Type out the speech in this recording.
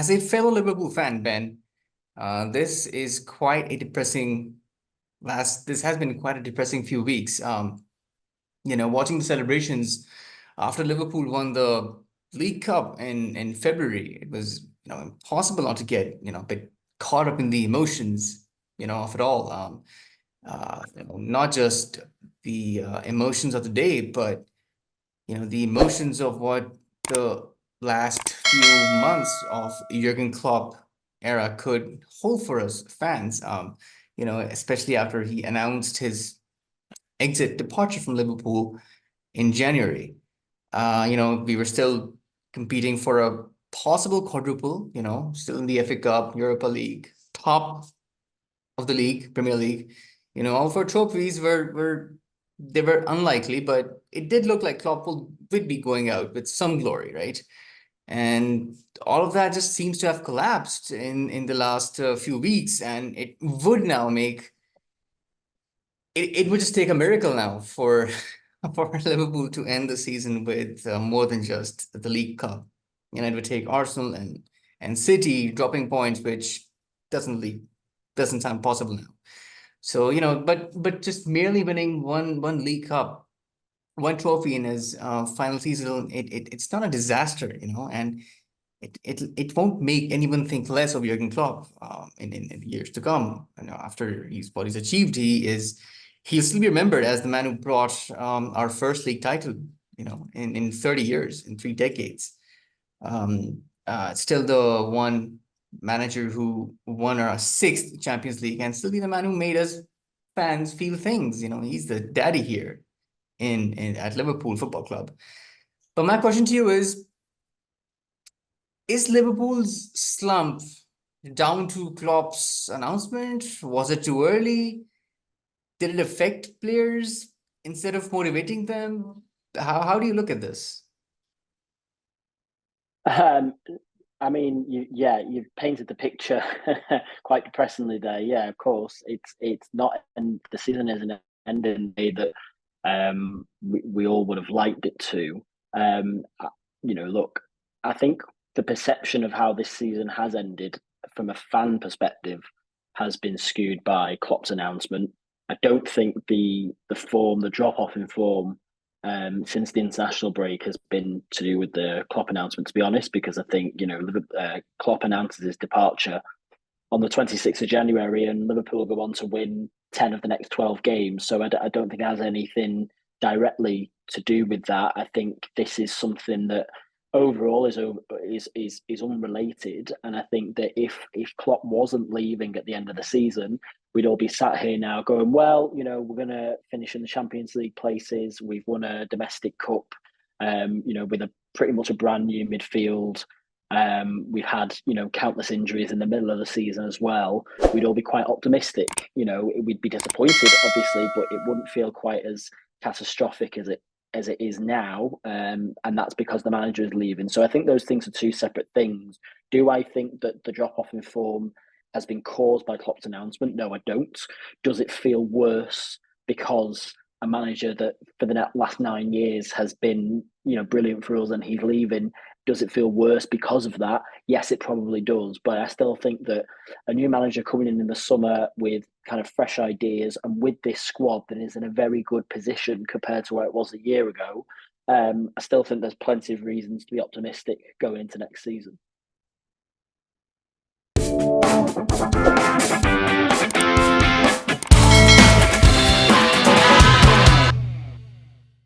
As a fellow Liverpool fan, Ben, this is quite a depressing this has been quite a depressing few weeks. Watching the celebrations after Liverpool won the League Cup in February, it was, impossible not to get, a bit caught up in the emotions, of it all. Not just the emotions of the day, but the emotions of what the last few months of Jurgen Klopp era could hold for us fans. Especially after he announced his departure from Liverpool in January. We were still competing for a possible quadruple, still in the FA Cup, Europa League, top of the league, Premier League. All of our trophies were unlikely, but it did look like Klopp would be going out with some glory, right? And all of that just seems to have collapsed in the last few weeks, and it would now make it would just take a miracle now for for Liverpool to end the season with more than just the League Cup. It would take Arsenal and City dropping points, which doesn't sound possible now. So but just merely winning one League Cup, one trophy in his final season, it's not a disaster, and it won't make anyone think less of Jurgen Klopp in years to come. After what he's achieved, he'll still be remembered as the man who brought our first league title, in 30 years, in 3 decades. Still the one manager who won our 6th Champions League, and still be the man who made us fans feel things. He's the daddy here at Liverpool Football Club. But my question to you is Liverpool's slump down to Klopp's announcement? Was it too early? Did it affect players instead of motivating them? How do you look at this? I mean, you've painted the picture quite depressingly there. Yeah, of course, it's not, and the season isn't ending the way that we all would have liked it to. Look, I think the perception of how this season has ended from a fan perspective has been skewed by Klopp's announcement. I don't think the drop off in form since the international break has been to do with the Klopp announcement, to be honest, because I think, Klopp announces his departure on the 26th of January and Liverpool go on to win 10 of the next 12 games. So I don't think it has anything directly to do with that. I think this is something that overall is unrelated, and I think that if Klopp wasn't leaving at the end of the season, we'd all be sat here now going, well, we're going to finish in the Champions League places. We've won a domestic cup, with pretty much a brand new midfield. We've had, countless injuries in the middle of the season as well. We'd all be quite optimistic. We'd be disappointed, obviously, but it wouldn't feel quite as catastrophic as it is now. And that's because the manager is leaving. So I think those things are two separate things. Do I think that the drop off in form has been caused by Klopp's announcement? No, I don't. Does it feel worse because a manager that for the last 9 years has been, brilliant for us and he's leaving? Does it feel worse because of that? Yes, it probably does. But I still think that a new manager coming in the summer with kind of fresh ideas and with this squad that is in a very good position compared to where it was a year ago, I still think there's plenty of reasons to be optimistic going into next season.